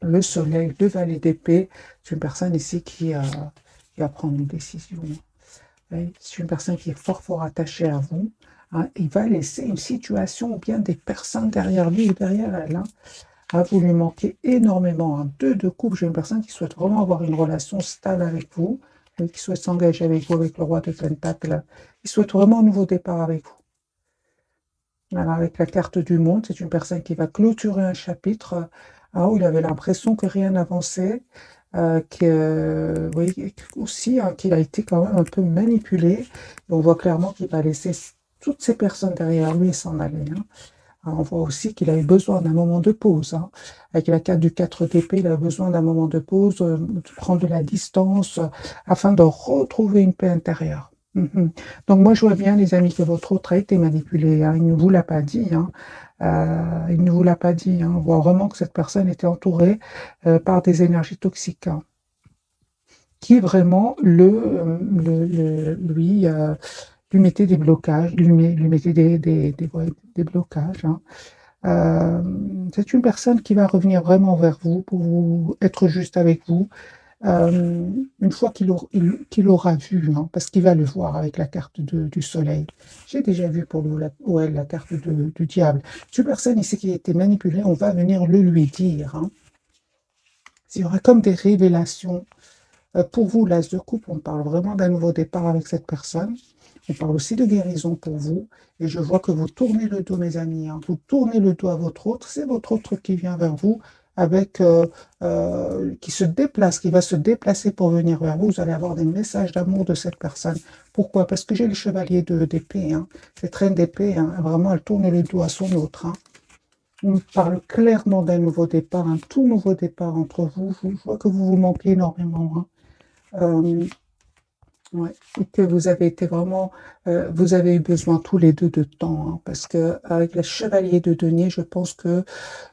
le soleil, le valet d'épée, c'est une personne ici qui va prendre une décision. Oui, c'est une personne qui est fort, fort attachée à vous. Hein. Il va laisser une situation ou bien des personnes derrière lui ou derrière elle. Hein. Ah, vous lui manquez énormément. Hein. Deux de coupe, j'ai une personne qui souhaite vraiment avoir une relation stable avec vous, oui, qui souhaite s'engager avec vous, avec le roi de Pentacle. Il souhaite vraiment un nouveau départ avec vous. Alors, avec la carte du monde, c'est une personne qui va clôturer un chapitre où il avait l'impression que rien n'avançait, oui, aussi qu'il a été quand même un peu manipulé. Et on voit clairement qu'il va laisser toutes ces personnes derrière lui et s'en aller. Hein. Alors, on voit aussi qu'il a eu besoin d'un moment de pause. Hein. Avec la carte du 4 d'épée, il a besoin d'un moment de pause, de prendre de la distance, afin de retrouver une paix intérieure. Mhm. Donc moi, je vois bien, les amis, que votre autre a été manipulé. Hein. Il ne vous l'a pas dit. Hein. Il ne vous l'a pas dit. Hein. On voit vraiment que cette personne était entourée par des énergies toxiques, hein, qui vraiment lui mettait des blocages, lui mettait des blocages. Hein. Euh, c'est une personne qui va revenir vraiment vers vous pour être juste avec vous. Une fois qu'il aura vu, hein, parce qu'il va le voir avec la carte du soleil. J'ai déjà vu pour lui ouais, la carte du diable. C'est une personne ici qui a été manipulée, on va venir le lui dire. Hein. Il y aura comme des révélations. Pour vous, l'as de coupe, on parle vraiment d'un nouveau départ avec cette personne. On parle aussi de guérison pour vous. Et je vois que vous tournez le dos, mes amis. Hein. Vous tournez le dos à votre autre. C'est votre autre qui vient vers vous, avec qui se déplace, qui va se déplacer pour venir vers vous. Vous allez avoir des messages d'amour de cette personne. Pourquoi? Parce que j'ai le chevalier d'épée. Hein. Cette reine d'épée, hein, vraiment, elle tourne le dos à son autre. Hein. On parle clairement d'un nouveau départ, un tout nouveau départ entre vous. Je vois que vous vous manquez énormément. Hein. Euh, Ouais. Et que vous avez été vraiment, vous avez eu besoin tous les deux de temps, hein, parce que avec le chevalier de denier, je pense que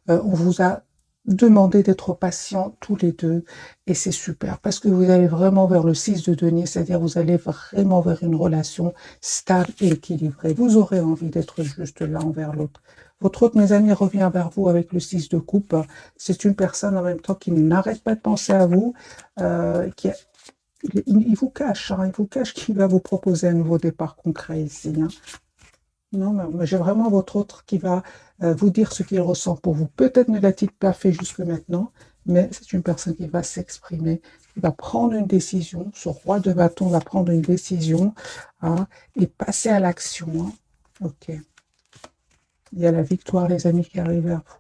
on vous a demandé d'être patient tous les deux, et c'est super, parce que vous allez vraiment vers le 6 de denier, c'est-à-dire vous allez vraiment vers une relation stable et équilibrée. Vous aurez envie d'être juste l'un envers l'autre. Votre autre, mes amis, revient vers vous avec le 6 de coupe. C'est une personne en même temps qui n'arrête pas de penser à vous, qui il vous cache, hein, il vous cache qu'il va vous proposer un nouveau départ concret ici. Hein. Non, mais j'ai vraiment votre autre qui va vous dire ce qu'il ressent pour vous. Peut-être ne l'a-t-il pas fait jusque maintenant, mais c'est une personne qui va s'exprimer, qui va prendre une décision. Ce roi de bâton va prendre une décision, hein, et passer à l'action. Hein. Ok. Il y a la victoire, les amis, qui arrive vers vous.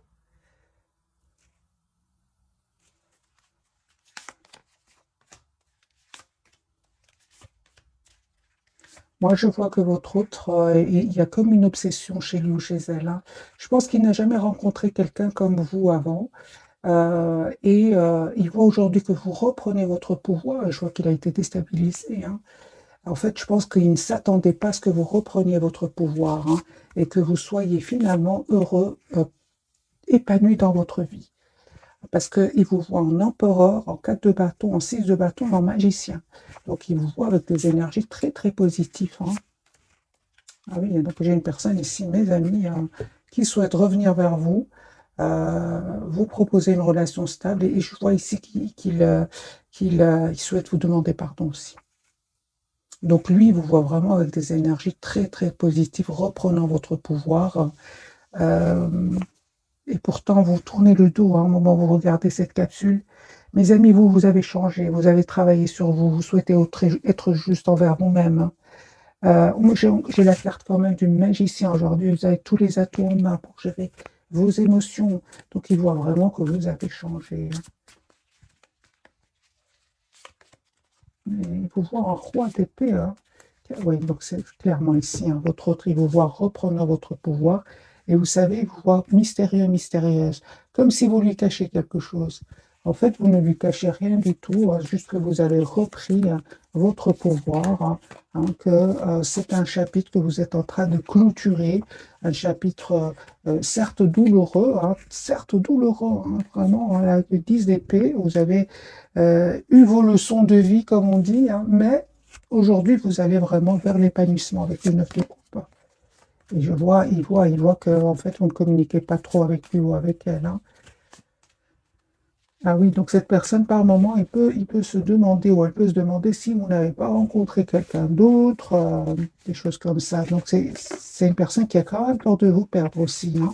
Moi, je vois que votre autre, il y a comme une obsession chez lui ou chez elle. Hein. Je pense qu'il n'a jamais rencontré quelqu'un comme vous avant. Il voit aujourd'hui que vous reprenez votre pouvoir. Et je vois qu'il a été déstabilisé. Hein. En fait, je pense qu'il ne s'attendait pas à ce que vous repreniez votre pouvoir, hein, et que vous soyez finalement heureux, épanoui dans votre vie. Parce qu'il vous voit en empereur, en 4 de bâton, en 6 de bâton, en magicien. Donc, il vous voit avec des énergies très, très positives. Hein. Ah oui, donc j'ai une personne ici, mes amis, qui souhaite revenir vers vous, vous proposer une relation stable, et je vois ici qu'il souhaite vous demander pardon aussi. Donc lui, il vous voit vraiment avec des énergies très très positives, reprenant votre pouvoir. Euh, et pourtant, vous tournez le dos, hein, au moment où vous regardez cette capsule. Mes amis, vous avez changé, vous avez travaillé sur vous, vous souhaitez être juste envers vous-même. Hein. Moi, j'ai la carte quand même du magicien aujourd'hui. Vous avez tous les atouts en main pour gérer vos émotions. Donc, il voit vraiment que vous avez changé. Hein. Et il vous voit en roi d'épée. Hein. Oui, donc c'est clairement ici. Hein, votre autre, il vous voit reprendre votre pouvoir. Et vous savez, il vous voit mystérieux, mystérieuse. Comme si vous lui cachiez quelque chose. En fait, vous ne lui cachez rien du tout, hein, juste que vous avez repris votre pouvoir, hein, hein, que c'est un chapitre que vous êtes en train de clôturer, un chapitre certes douloureux, hein, vraiment, hein, avec le 10 d'épée, vous avez eu vos leçons de vie, comme on dit, hein, mais aujourd'hui, vous allez vraiment vers l'épanouissement avec le 9 de coupe. Et il voit que en fait, vous ne communiquez pas trop avec lui ou avec elle. Hein. Ah oui, donc cette personne, par moment, il peut se demander, ou elle peut se demander si vous n'avez pas rencontré quelqu'un d'autre, des choses comme ça. Donc c'est une personne qui a quand même peur de vous perdre aussi, hein.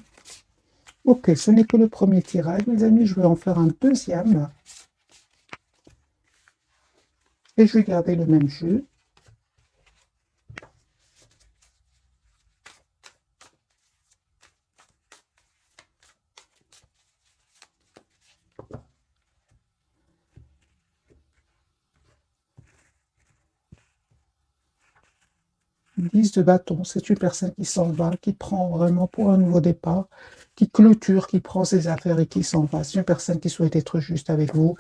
Ok, ce n'est que le premier tirage, mes amis, je vais en faire un deuxième, et je vais garder le même jeu. 10 de bâton, c'est une personne qui s'en va, qui prend vraiment pour un nouveau départ, qui clôture, qui prend ses affaires et qui s'en va. C'est une personne qui souhaite être juste avec vous.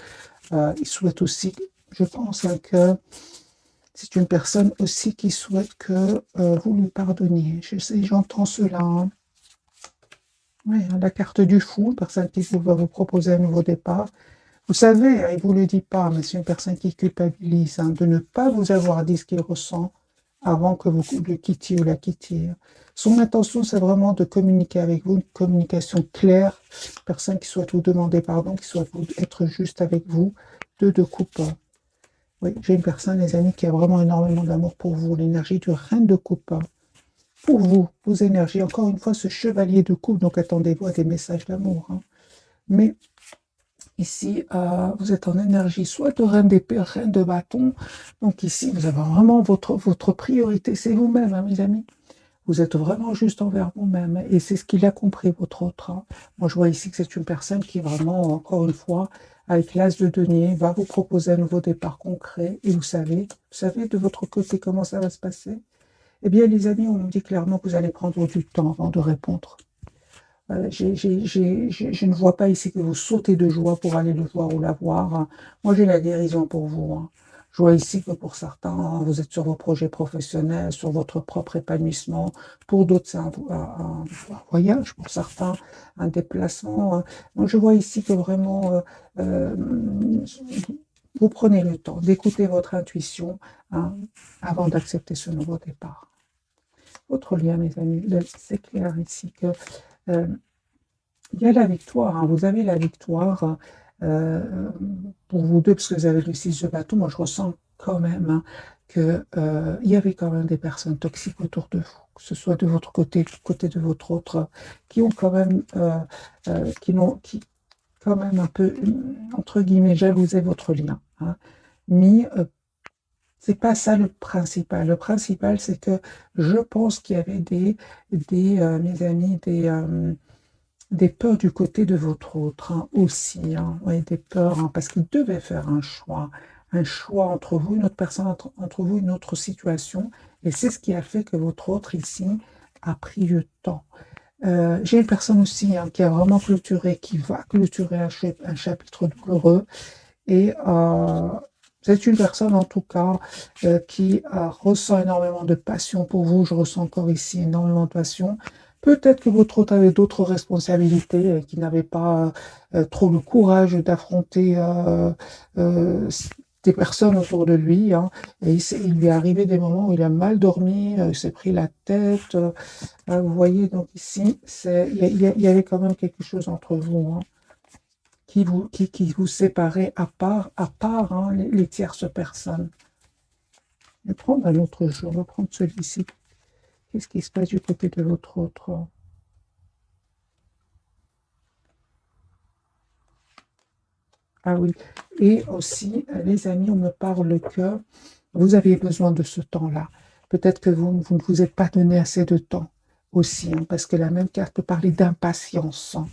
Il souhaite aussi, je pense, hein, que c'est une personne aussi qui souhaite que vous lui pardonniez. Je sais, j'entends cela, hein. Oui, hein, la carte du fou, une personne qui va vous proposer un nouveau départ. Vous savez, hein, il ne vous le dit pas, mais c'est une personne qui culpabilise, hein, de ne pas vous avoir dit ce qu'il ressent avant que vous le quittiez ou la quittiez. Son intention, c'est vraiment de communiquer avec vous, une communication claire, personne qui souhaite vous demander pardon, qui souhaite être juste avec vous, de coupe. Oui, j'ai une personne, les amis, qui a vraiment énormément d'amour pour vous, l'énergie du reine de coupe. Pour vous, vos énergies, encore une fois, ce chevalier de coupe, donc attendez-vous à des messages d'amour, hein. Mais ici, vous êtes en énergie, soit de reine d'épée, reine de bâton. Donc ici, vous avez vraiment votre priorité, c'est vous-même, hein, mes amis. Vous êtes vraiment juste envers vous-même. Et c'est ce qu'il a compris, votre autre, hein. Moi, je vois ici que c'est une personne qui vraiment, encore une fois, avec l'as de denier, va vous proposer un nouveau départ concret. Et vous savez de votre côté comment ça va se passer? Eh bien, les amis, on me dit clairement que vous allez prendre du temps avant de répondre. Je ne vois pas ici que vous sautez de joie pour aller le voir ou la voir, hein. Moi, j'ai la guérison pour vous, hein. Je vois ici que pour certains, hein, vous êtes sur vos projets professionnels, sur votre propre épanouissement. Pour d'autres, c'est un voyage. Pour certains, un déplacement, hein. Donc, je vois ici que vraiment, euh, vous prenez le temps d'écouter votre intuition, hein, avant d'accepter ce nouveau départ. Autre lien, mes amis, c'est clair ici que euh, il y a la victoire, hein. Vous avez la victoire, pour vous deux, parce que vous avez le 6 de bâton. Moi, je ressens quand même, hein, que il y avait quand même des personnes toxiques autour de vous, que ce soit de votre côté, du côté de votre autre, qui ont quand même, qui quand même un peu, entre guillemets, jalousé votre lien, hein. Mais c'est pas ça le principal. Le principal, c'est que je pense qu'il y avait mes amis, des peurs du côté de votre autre, hein, aussi, hein. Oui, des peurs, hein, parce qu'il devait faire un choix entre vous, une autre personne, entre vous, une autre situation, et c'est ce qui a fait que votre autre ici a pris du temps. J'ai une personne aussi, hein, qui a vraiment clôturé, qui va clôturer un chapitre douloureux, et c'est une personne en tout cas qui ressent énormément de passion pour vous. Je ressens encore ici énormément de passion. Peut-être que votre autre avait d'autres responsabilités et qui n'avait pas trop le courage d'affronter des personnes autour de lui, hein. Et il lui est arrivé des moments où il a mal dormi, il s'est pris la tête. Vous voyez, donc ici, il y avait quand même quelque chose entre vous, hein, qui vous séparait à part, hein, les tierces personnes. Je vais prendre un autre jeu, on va prendre celui-ci. Qu'est-ce qui se passe du côté de votre autre? Ah oui. Et aussi, les amis, on me parle que vous aviez besoin de ce temps-là. Peut-être que vous ne vous êtes pas donné assez de temps aussi, hein, parce que la même carte peut parler d'impatience, hein.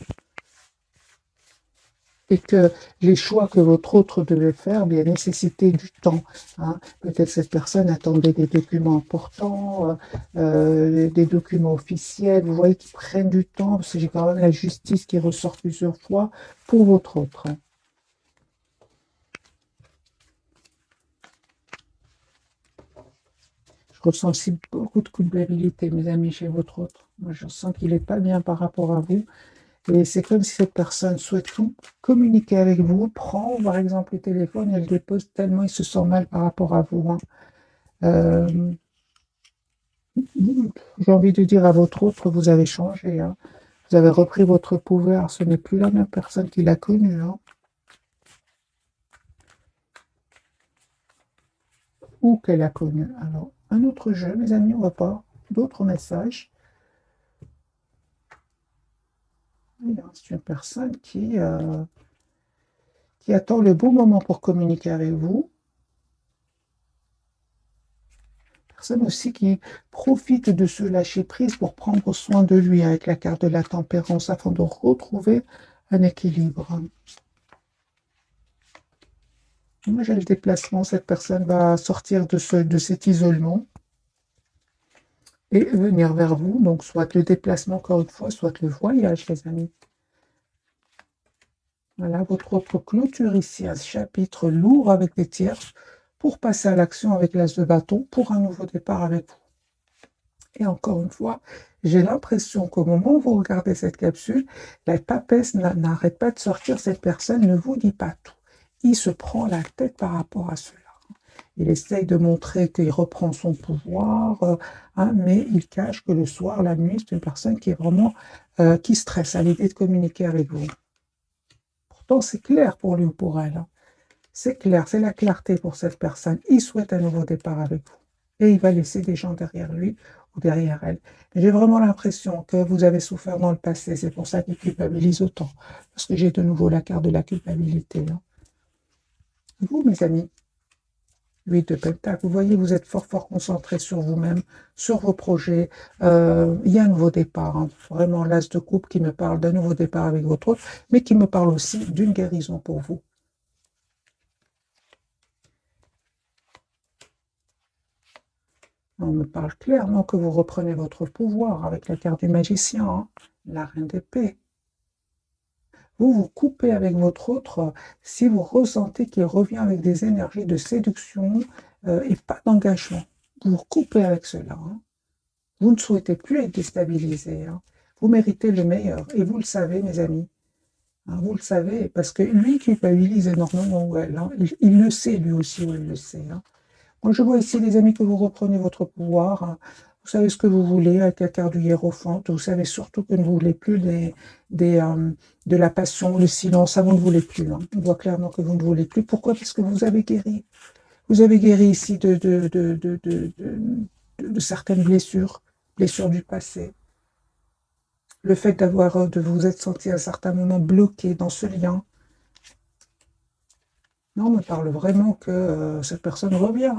Et que les choix que votre autre devait faire bien nécessitaient du temps, hein. Peut-être cette personne attendait des documents importants, des documents officiels. Vous voyez qu'ils prennent du temps, parce que j'ai quand même la justice qui ressort plusieurs fois pour votre autre, hein. Je ressens aussi beaucoup de culpabilité, mes amis, chez votre autre. Moi, je sens qu'il n'est pas bien par rapport à vous. Et c'est comme si cette personne souhaite communiquer avec vous, prend par exemple le téléphone et le dépose tellement il se sent mal par rapport à vous, hein. Euh, j'ai envie de dire à votre autre, vous avez changé, hein. Vous avez repris votre pouvoir. Ce n'est plus la même personne qu'il a connue, hein. ou qu'elle a connu. Alors, un autre jeu, mes amis, on va voir d'autres messages. C'est une personne qui attend le bon moment pour communiquer avec vous. Personne aussi qui profite de ce lâcher-prise pour prendre soin de lui avec la carte de la tempérance afin de retrouver un équilibre. Moi, j'ai le déplacement. Cette personne va sortir de cet isolement et venir vers vous. Donc, soit le déplacement, encore une fois, soit le voyage, les amis. Voilà votre clôture ici, un chapitre lourd avec des tierces pour passer à l'action avec l'as de bâton pour un nouveau départ avec vous. Et encore une fois, j'ai l'impression qu'au moment où vous regardez cette capsule, la papesse n'arrête pas de sortir. Cette personne ne vous dit pas tout. Il se prend la tête par rapport à cela. Il essaye de montrer qu'il reprend son pouvoir, mais il cache que le soir, la nuit, c'est une personne qui est vraiment qui stresse à l'idée de communiquer avec vous. Pourtant, c'est clair pour lui ou pour elle. C'est clair, c'est la clarté pour cette personne. Il souhaite un nouveau départ avec vous. Et il va laisser des gens derrière lui ou derrière elle. J'ai vraiment l'impression que vous avez souffert dans le passé. C'est pour ça qu'il culpabilise autant. Parce que j'ai de nouveau la carte de la culpabilité. Vous, mes amis, 8 de Pentacle, vous voyez, vous êtes fort concentré sur vous-même, sur vos projets. Il y a un nouveau départ. Vraiment, l'as de coupe qui me parle d'un nouveau départ avec votre autre, mais qui me parle aussi d'une guérison pour vous. On me parle clairement que vous reprenez votre pouvoir avec la carte du magicien, la reine d'épée. Vous vous coupez avec votre autre si vous ressentez qu'il revient avec des énergies de séduction et pas d'engagement. Vous vous coupez avec cela. Vous ne souhaitez plus être déstabilisé. Vous méritez le meilleur. Et vous le savez, mes amis. Vous le savez, parce que lui culpabilise énormément où elle. Il le sait, lui aussi, où il le sait. Moi, je vois ici, les amis, que vous reprenez votre pouvoir. Vous savez ce que vous voulez avec la carte du hiérophante. Vous savez surtout que vous ne voulez plus de la passion, le silence. Ça, vous ne voulez plus. On voit clairement que vous ne voulez plus. Pourquoi? Parce que vous avez guéri. Vous avez guéri ici de certaines blessures du passé. Le fait de vous être senti à un certain moment bloqué dans ce lien. Non, on me parle vraiment que cette personne revient.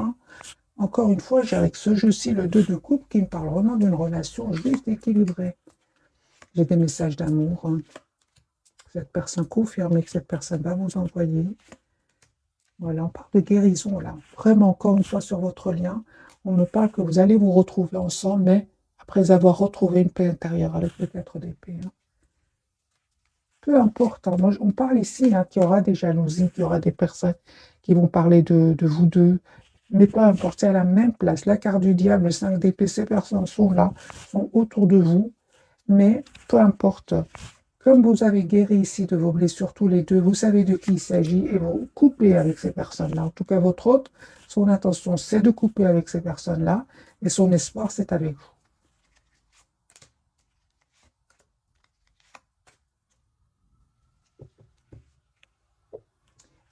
Encore une fois, j'ai avec ce jeu-ci le 2 de coupe qui me parle vraiment d'une relation juste équilibrée. J'ai des messages d'amour. Cette personne confirme que cette personne va vous envoyer. Voilà, on parle de guérison là. Vraiment, encore une fois, sur votre lien, on me parle que vous allez vous retrouver ensemble, mais après avoir retrouvé une paix intérieure avec le 4 d'épée. Peu importe, moi, on parle ici qu'il y aura des jalousies, qu'il y aura des personnes qui vont parler de vous deux, mais peu importe, c'est à la même place. La carte du diable, le 5 d'épée, ces personnes sont là, sont autour de vous, mais peu importe. Comme vous avez guéri ici de vos blessures tous les deux, vous savez de qui il s'agit et vous coupez avec ces personnes-là. En tout cas, votre hôte, son intention, c'est de couper avec ces personnes-là et son espoir, c'est avec vous.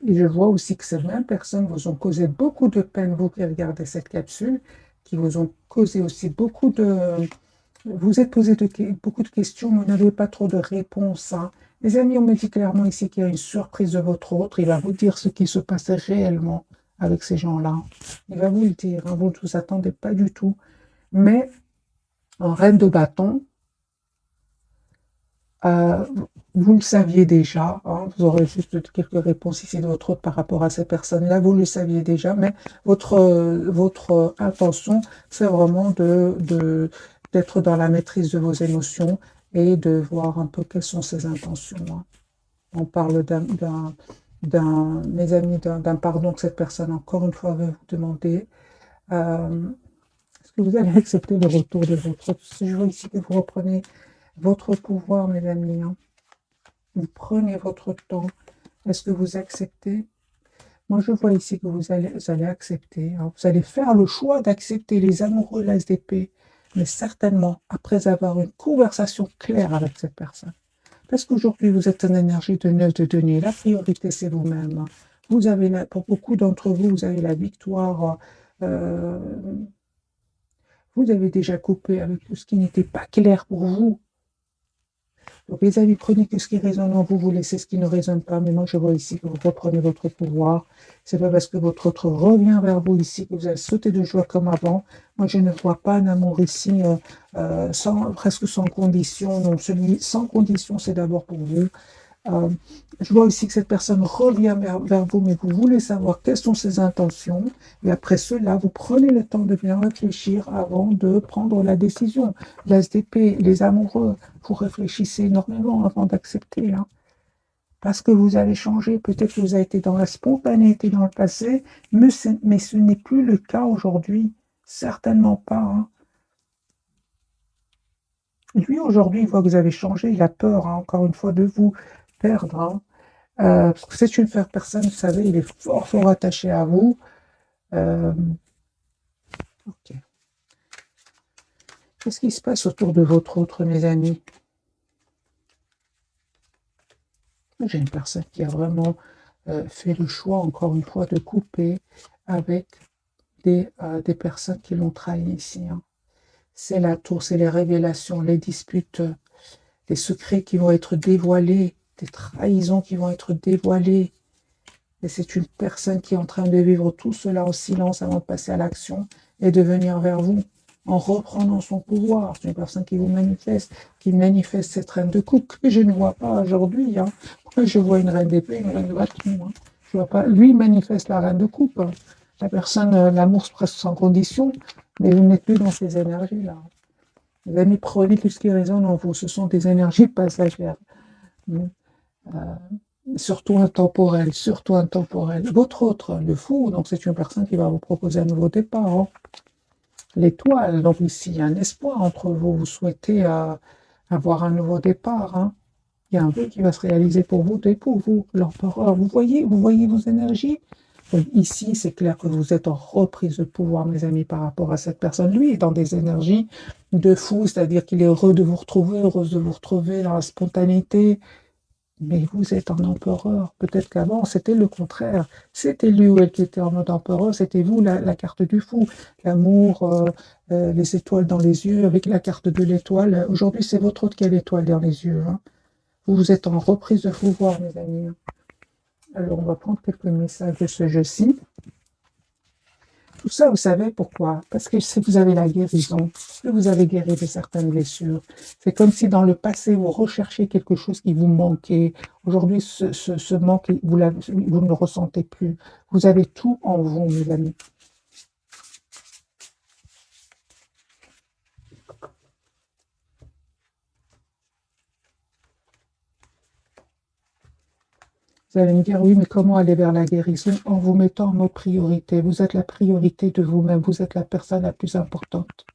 Et je vois aussi que ces mêmes personnes vous ont causé beaucoup de peine, vous qui regardez cette capsule, qui vous ont causé aussi beaucoup de... Vous êtes posé beaucoup de questions, mais vous n'avez pas trop de réponses. Les amis, on me dit clairement ici qu'il y a une surprise de votre autre. Il va vous dire ce qui se passe réellement avec ces gens-là. Il va vous le dire. Vous ne vous attendez pas du tout. Mais en reine de bâton, vous le saviez déjà, vous aurez juste quelques réponses ici de votre autre par rapport à ces personnes-là, vous le saviez déjà, mais votre intention, c'est vraiment d'être dans la maîtrise de vos émotions et de voir un peu quelles sont ses intentions. On parle mes amis, d'un pardon que cette personne, encore une fois, veut vous demander. Est-ce que vous allez accepter le retour de votre autre? Je vois ici que vous reprenez votre pouvoir, mes amis. Vous prenez votre temps. Est-ce que vous acceptez? Moi, je vois ici que vous allez accepter. Vous allez faire le choix d'accepter les amoureux l'as d'épée, mais certainement après avoir une conversation claire avec cette personne. Parce qu'aujourd'hui, vous êtes en énergie de 9 de denier. La priorité, c'est vous-même. Pour beaucoup d'entre vous, vous avez la victoire Euh, vous avez déjà coupé avec tout ce qui n'était pas clair pour vous. Donc, les amis, prenez que ce qui résonne en vous, vous laissez ce qui ne résonne pas. Mais moi, je vois ici que vous reprenez votre pouvoir. C'est pas parce que votre autre revient vers vous ici que vous allez sauter de joie comme avant. Moi, je ne vois pas un amour ici presque sans condition. Donc, celui sans condition, c'est d'abord pour vous. Euh, je vois aussi que cette personne revient vers vous, mais vous voulez savoir quelles sont ses intentions. Et après cela, vous prenez le temps de bien réfléchir avant de prendre la décision. L'ASDP, les amoureux, vous réfléchissez énormément avant d'accepter. Hein. Parce que vous avez changé, peut-être que vous avez été dans la spontanéité dans le passé, mais ce n'est plus le cas aujourd'hui. Certainement pas. Hein. Lui, aujourd'hui, il voit que vous avez changé, il a peur, hein, encore une fois, de vous perdre. Hein. Parce que c'est une personne, vous savez, il est fort, fort attaché à vous. Euh, ok. Qu'est-ce qui se passe autour de votre autre, mes amis? J'ai une personne qui a vraiment fait le choix, encore une fois, de couper avec des personnes qui l'ont trahi ici. Hein. C'est la tour, c'est les révélations, les disputes, les secrets qui vont être dévoilés, des trahisons qui vont être dévoilées. Et c'est une personne qui est en train de vivre tout cela en silence avant de passer à l'action et de venir vers vous en reprenant son pouvoir. C'est une personne qui vous manifeste, qui manifeste cette reine de coupe que je ne vois pas aujourd'hui. Hein. Moi, je vois une reine d'épée, une reine de bâton. Hein. Je vois pas. Lui manifeste la reine de coupe. Hein. La personne, l'amour presque sans condition, mais vous n'êtes plus dans ces énergies-là. Les amis, prenez tout ce qui résonne en vous. Ce sont des énergies passagères. Surtout intemporel, surtout intemporel. Votre autre, le fou, donc c'est une personne qui va vous proposer un nouveau départ. Hein. L'étoile, donc ici, il y a un espoir entre vous. Vous souhaitez avoir un nouveau départ. Hein. Il y a un vœu qui va se réaliser pour vous et pour vous, l'empereur. Vous voyez vos énergies. Donc ici, c'est clair que vous êtes en reprise de pouvoir, mes amis, par rapport à cette personne. Lui est dans des énergies de fou, c'est-à-dire qu'il est heureux de vous retrouver, heureuse de vous retrouver dans la spontanéité. Mais vous êtes en empereur. Peut-être qu'avant, c'était le contraire. C'était lui ou elle qui était en mode empereur. C'était vous, la carte du fou. L'amour, les étoiles dans les yeux, avec la carte de l'étoile. Aujourd'hui, c'est votre autre qui a l'étoile dans les yeux. Hein. Vous êtes en reprise de pouvoir, mes amis. Alors, on va prendre quelques messages de ce jeu-ci. Tout ça, vous savez pourquoi? Parce que si vous avez la guérison, que vous avez guéri de certaines blessures, c'est comme si dans le passé, vous recherchiez quelque chose qui vous manquait. Aujourd'hui, ce manque, vous ne le ressentez plus. Vous avez tout en vous, mes amis. Vous allez me dire, oui, mais comment aller vers la guérison? En vous mettant en mode priorité. Vous êtes la priorité de vous-même. Vous êtes la personne la plus importante.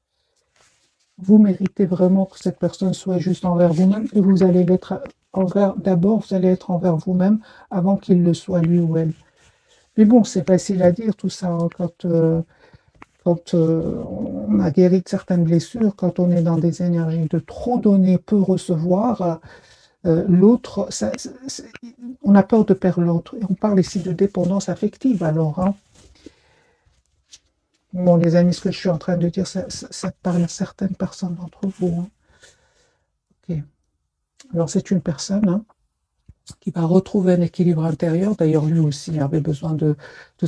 Vous méritez vraiment que cette personne soit juste envers vous-même et vous allez l'être envers, d'abord, vous allez être envers vous-même avant qu'il le soit lui ou elle. Mais bon, c'est facile à dire tout ça hein, quand on a guéri de certaines blessures, quand on est dans des énergies de trop donner, peu recevoir, l'autre, on a peur de perdre l'autre. Et on parle ici de dépendance affective alors. Hein. Bon, les amis, ce que je suis en train de dire, ça parle à certaines personnes d'entre vous. Hein. Ok. Alors, c'est une personne hein, qui va retrouver un équilibre intérieur. D'ailleurs, lui aussi avait besoin de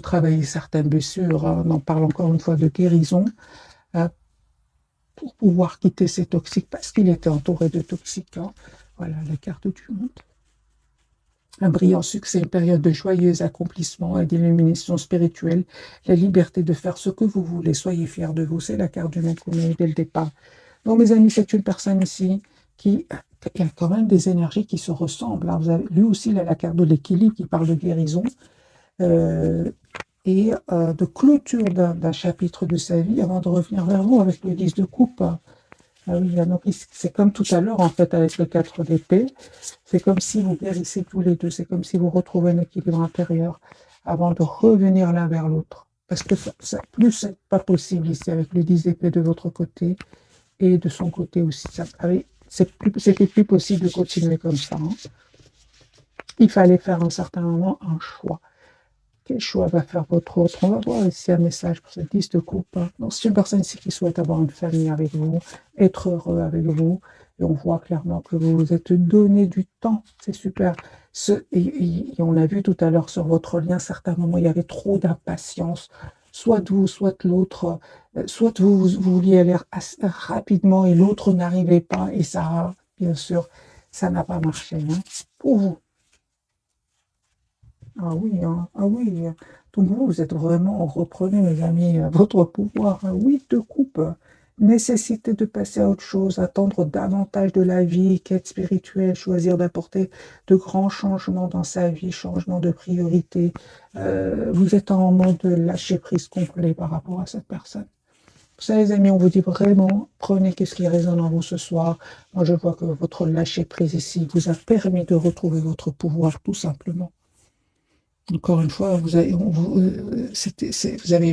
travailler certaines blessures. Hein. On en parle encore une fois de guérison pour pouvoir quitter ces toxiques parce qu'il était entouré de toxiques. Hein. Voilà la carte du monde. Un brillant succès, une période de joyeux accomplissement et d'illumination spirituelle, la liberté de faire ce que vous voulez, soyez fiers de vous, c'est la carte du monde qu'on a eu dès le départ. Donc mes amis, c'est une personne ici qui a quand même des énergies qui se ressemblent. Hein. Vous avez, lui aussi, il a la carte de l'équilibre qui parle de guérison et de clôture d'un chapitre de sa vie avant de revenir vers vous avec le 10 de coupe. Ah oui, donc c'est comme tout à l'heure, en fait, avec le 4 d'épée. C'est comme si vous guérissez tous les deux. C'est comme si vous retrouvez un équilibre intérieur avant de revenir l'un vers l'autre. Parce que plus c'est pas possible ici avec le 10 d'épée de votre côté et de son côté aussi. C'était plus possible de continuer comme ça. Hein. Il fallait faire à un certain moment un choix. Quel choix va faire votre autre? On va voir ici un message pour cette 10 de coupe. Donc, c'est une personne ici qui souhaite avoir une famille avec vous, être heureux avec vous. Et on voit clairement que vous vous êtes donné du temps. C'est super. Et on a vu tout à l'heure sur votre lien, certains moments, il y avait trop d'impatience. Soit de vous, soit de l'autre. Soit vous vouliez aller rapidement et l'autre n'arrivait pas. Et ça, bien sûr, ça n'a pas marché, hein, pour vous. Ah oui, hein. Ah oui. Donc vous êtes vraiment, reprenez mes amis, votre pouvoir. Oui, de coupe. Nécessité de passer à autre chose, attendre davantage de la vie, quête spirituelle, choisir d'apporter de grands changements dans sa vie, changement de priorité. Vous êtes en mode lâcher prise complet par rapport à cette personne. Ça, les amis, on vous dit vraiment, prenez qu'est-ce qui résonne en vous ce soir. Moi, je vois que votre lâcher prise ici vous a permis de retrouver votre pouvoir, tout simplement. Encore une fois, vous avez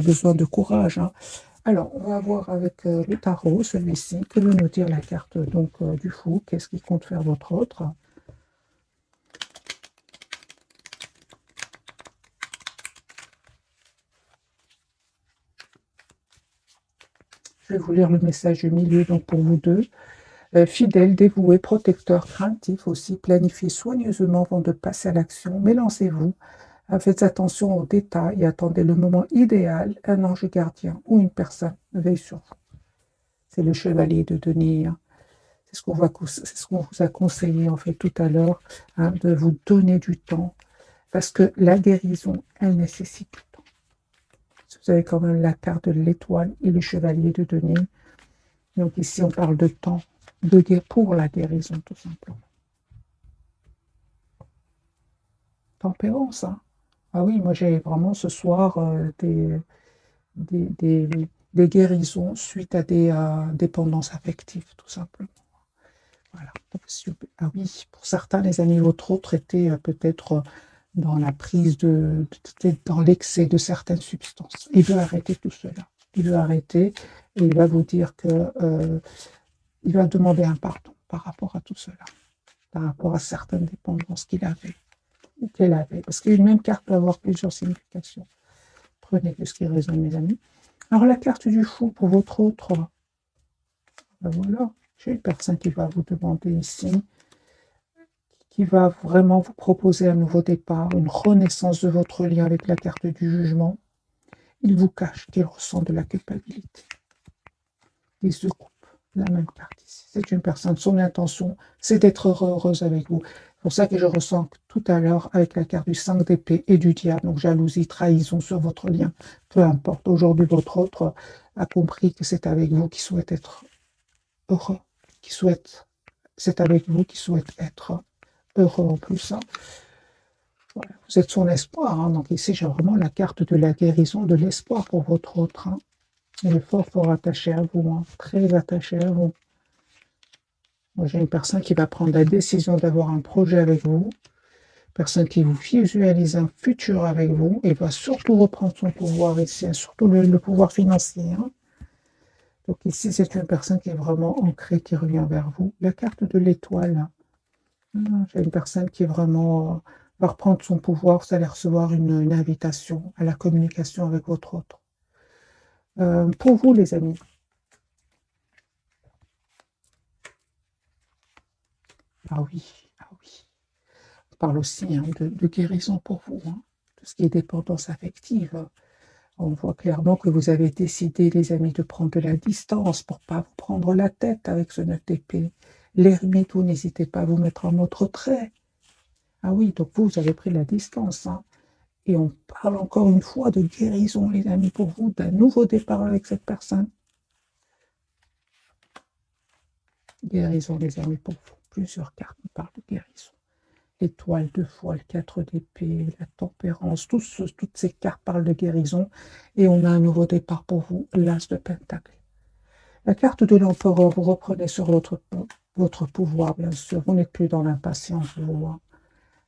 besoin de courage, hein. Alors, on va voir avec le tarot, celui-ci, que veut nous dire la carte donc du fou, qu'est-ce qui compte faire votre autre. Je vais vous lire le message du milieu donc pour vous deux. Fidèle, dévoué, protecteur, craintif aussi, planifiez soigneusement avant de passer à l'action, mais lancez-vous. Faites attention aux détails et attendez le moment idéal. Un ange gardien ou une personne veille sur vous. C'est le chevalier de denier. C'est ce qu'on vous a conseillé en fait tout à l'heure, hein, de vous donner du temps, parce que la guérison, elle nécessite du temps. Vous avez quand même la carte de l'étoile et le chevalier de denier. Donc ici, on parle de temps, pour la guérison, tout simplement. Tempérance, hein. Ah oui, moi j'ai vraiment ce soir des, des, des guérisons suite à des dépendances affectives, tout simplement. Voilà. Ah oui, pour certains, les amis, votre autre était peut-être dans la prise dans l'excès de certaines substances. Il veut arrêter tout cela. Il veut arrêter et il va vous dire que il va demander un pardon par rapport à tout cela, par rapport à certaines dépendances qu'il avait ou qu'elle avait. Parce qu'une même carte peut avoir plusieurs significations. Prenez ce qui résonne, mes amis. Alors, la carte du fou pour votre autre, ben voilà, j'ai une personne qui va vous demander ici, qui va vraiment vous proposer un nouveau départ, une renaissance de votre lien avec la carte du jugement. Il vous cache qu'il ressent de la culpabilité. Il se coupe, la même carte ici. C'est une personne, son intention, c'est d'être heureuse avec vous. C'est pour ça que je ressens tout à l'heure avec la carte du 5 d'épée et du diable, donc jalousie, trahison sur votre lien, peu importe. Aujourd'hui, votre autre a compris que c'est avec vous qui souhaite être heureux, c'est avec vous qui souhaite être heureux en plus, hein. Voilà, vous êtes son espoir, hein. Donc ici, j'ai vraiment la carte de la guérison, de l'espoir pour votre autre, hein. Il est fort, fort attaché à vous, hein, très attaché à vous. Moi, j'ai une personne qui va prendre la décision d'avoir un projet avec vous, personne qui vous visualise un futur avec vous, et va surtout reprendre son pouvoir ici, hein, surtout le pouvoir financier, hein. Donc ici, c'est une personne qui est vraiment ancrée, qui revient vers vous. La carte de l'étoile, j'ai une personne qui est vraiment va reprendre son pouvoir, vous allez recevoir une invitation à la communication avec votre autre. Pour vous, les amis, ah oui, ah oui. On parle aussi, hein, de guérison pour vous, hein, tout ce qui est dépendance affective. On voit clairement que vous avez décidé, les amis, de prendre de la distance pour ne pas vous prendre la tête avec ce 9 d'épée. L'ermite, vous n'hésitez pas à vous mettre en mode retrait. Ah oui, donc vous avez pris la distance, hein. Et on parle encore une fois de guérison, les amis, pour vous, d'un nouveau départ avec cette personne. Guérison, les amis, pour vous. Plusieurs cartes nous parlent de guérison. L'étoile de foi, le 4 d'épée, la tempérance, toutes ces cartes parlent de guérison. Et on a un nouveau départ pour vous, l'as de pentacle. La carte de l'empereur, vous reprenez sur votre pouvoir, bien sûr. Vous n'êtes plus dans l'impatience, vous, hein.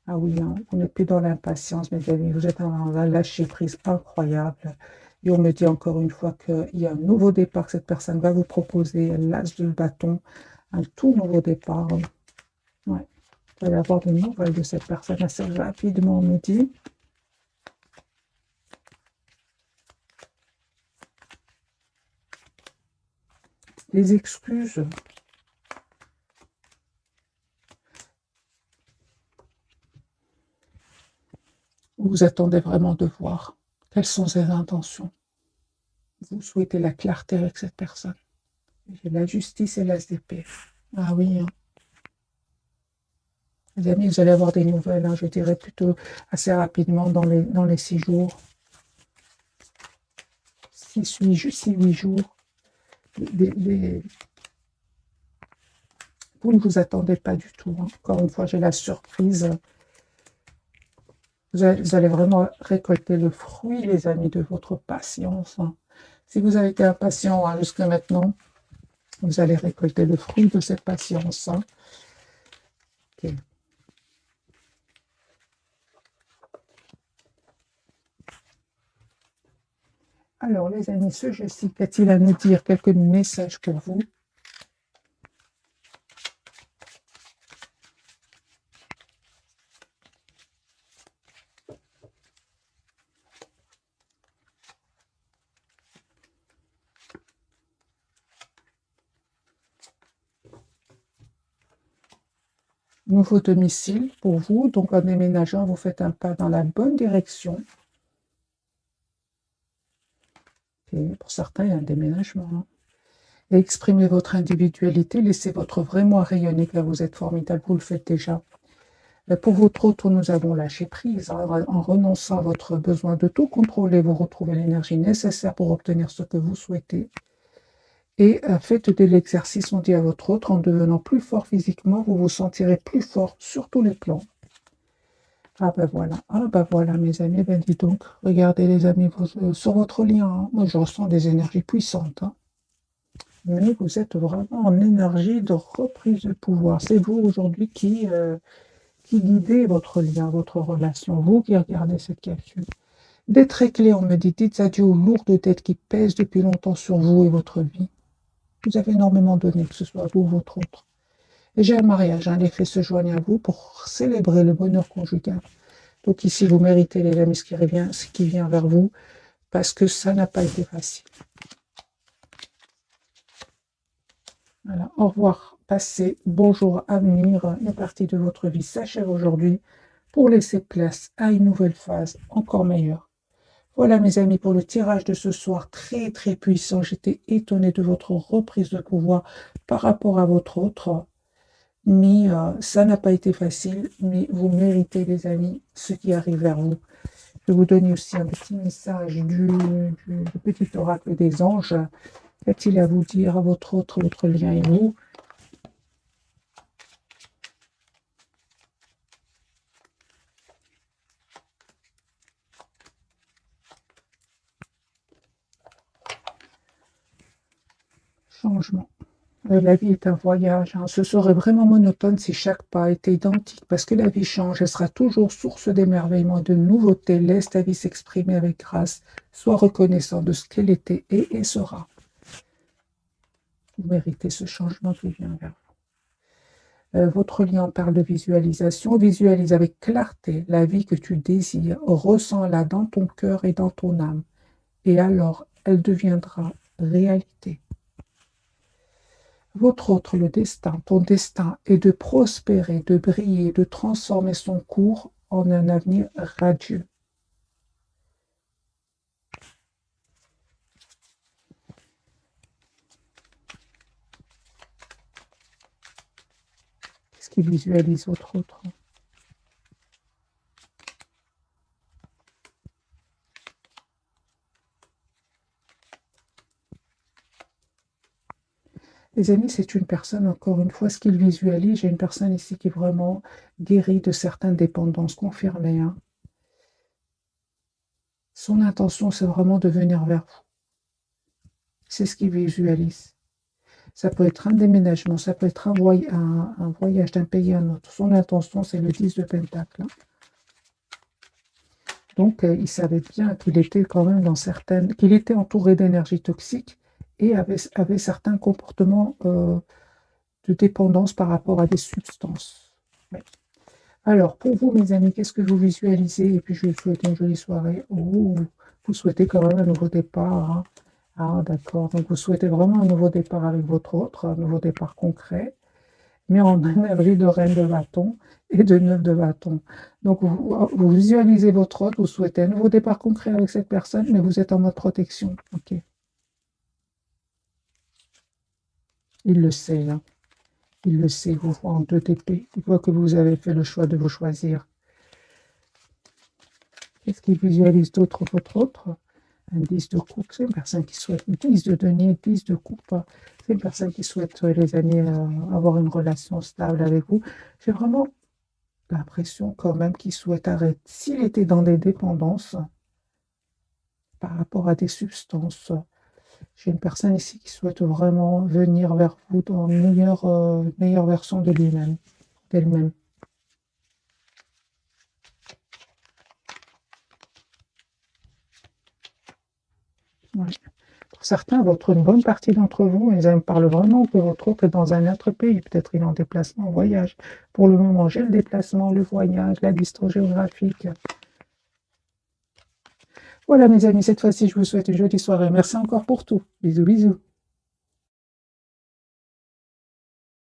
Ah oui, hein, vous n'êtes plus dans l'impatience, mes amis. Vous êtes dans un lâcher-prise incroyable. Et on me dit encore une fois qu'il y a un nouveau départ que cette personne va vous proposer, l'as de bâton, un tout nouveau départ. Ouais. Vous allez avoir des nouvelles de cette personne assez rapidement, on me dit. des excuses. Vous attendez vraiment de voir quelles sont ses intentions. Vous souhaitez la clarté avec cette personne. J'ai la justice et l'as d'épée. Ah oui, hein. Les amis, vous allez avoir des nouvelles, hein, je dirais plutôt assez rapidement dans les 6 jours. 6-8 jours. Vous ne vous attendez pas du tout, hein. Encore une fois, j'ai la surprise. Vous allez vraiment récolter le fruit, les amis, de votre patience, hein. Si vous avez été impatient, hein, jusqu'à maintenant, vous allez récolter le fruit de cette patience, hein. Okay. Alors, les amis, ce jeu-ci, qu'a-t-il à nous dire? Quelques messages pour vous. Nouveau domicile pour vous, donc en déménageant, vous faites un pas dans la bonne direction. Et pour certains, il y a un déménagement, hein. Et exprimez votre individualité, laissez votre vrai moi rayonner, car vous êtes formidable, vous le faites déjà. Pour votre autre, nous avons lâché prise, hein, en renonçant à votre besoin de tout contrôler, vous retrouvez l'énergie nécessaire pour obtenir ce que vous souhaitez. Et faites de l'exercice, on dit à votre autre, en devenant plus fort physiquement, vous vous sentirez plus fort sur tous les plans. Ah ben voilà mes amis, ben dis donc, regardez les amis, sur votre lien, hein, moi je ressens des énergies puissantes, hein. Mais vous êtes vraiment en énergie de reprise de pouvoir. C'est vous aujourd'hui qui guidez votre lien, votre relation, vous qui regardez cette capsule. Des traits clés, on me dit, dites adieu aux lourdes dettes qui pèsent depuis longtemps sur vous et votre vie. Vous avez énormément donné, que ce soit vous ou votre autre. Et j'ai un mariage, hein, les faits se joignent à vous pour célébrer le bonheur conjugal. Donc ici, vous méritez les amis ce qui vient vers vous, parce que ça n'a pas été facile. Voilà, au revoir, passé, bonjour, avenir, une partie de votre vie s'achève aujourd'hui pour laisser place à une nouvelle phase encore meilleure. Voilà mes amis pour le tirage de ce soir très très puissant. J'étais étonnée de votre reprise de pouvoir par rapport à votre autre. Mais ça n'a pas été facile, mais vous méritez les amis ce qui arrive vers vous. Je vais vous donner aussi un petit message du petit oracle des anges. Qu'a-t-il à vous dire à votre autre, votre lien et vous? Changement. La vie est un voyage, hein. Ce serait vraiment monotone si chaque pas était identique, parce que la vie change, elle sera toujours source d'émerveillement et de nouveautés. Laisse ta vie s'exprimer avec grâce, sois reconnaissant de ce qu'elle était et sera. Vous méritez ce changement qui vient vers vous. Votre lien parle de visualisation. Visualise avec clarté la vie que tu désires. Ressens-la dans ton cœur et dans ton âme. Et alors, elle deviendra réalité. Votre autre, le destin, ton destin est de prospérer, de briller, de transformer son cours en un avenir radieux. Qu'est-ce qui visualise votre autre? Les amis, c'est une personne, encore une fois, ce qu'il visualise, j'ai une personne ici qui est vraiment guérie de certaines dépendances confirmées, hein. Son intention, c'est vraiment de venir vers vous. C'est ce qu'il visualise. Ça peut être un déménagement, ça peut être un voyage d'un pays à un autre. Son intention, c'est le 10 de Pentacle, hein. Donc, il savait bien qu'il était quand même qu'il était entouré d'énergie toxique et avait certains comportements de dépendance par rapport à des substances. Ouais. Alors, pour vous, mes amis, qu'est-ce que vous visualisez? Et puis, je vais vous souhaiter une jolie soirée. Oh, vous souhaitez quand même un nouveau départ, hein. Ah, d'accord. Donc, vous souhaitez vraiment un nouveau départ avec votre autre, un nouveau départ concret, mais en énergie de reine de bâton et de 9 de bâton. Donc, vous visualisez votre autre, vous souhaitez un nouveau départ concret avec cette personne, mais vous êtes en mode protection. Ok. Il le sait, hein. Il le sait, vous voit en 2 d'épée. Il voit que vous avez fait le choix de vous choisir. Qu'est-ce qu'il visualise d'autre, votre autre? Un 10 de coupe, c'est une personne qui souhaite, 10 de denier, 10 de coupe, c'est une personne qui souhaite, les amis, avoir une relation stable avec vous. J'ai vraiment l'impression quand même qu'il souhaite arrêter. S'il était dans des dépendances par rapport à des substances, j'ai une personne ici qui souhaite vraiment venir vers vous dans une meilleure version de lui-même, d'elle-même. Ouais. Pour certains, une bonne partie d'entre vous, ils me parlent vraiment que votre autre est dans un autre pays. Peut-être il est en déplacement, en voyage. Pour le moment, j'ai le déplacement, le voyage, la distance géographique. Voilà, mes amis, cette fois-ci, je vous souhaite une jolie soirée. Merci encore pour tout. Bisous, bisous.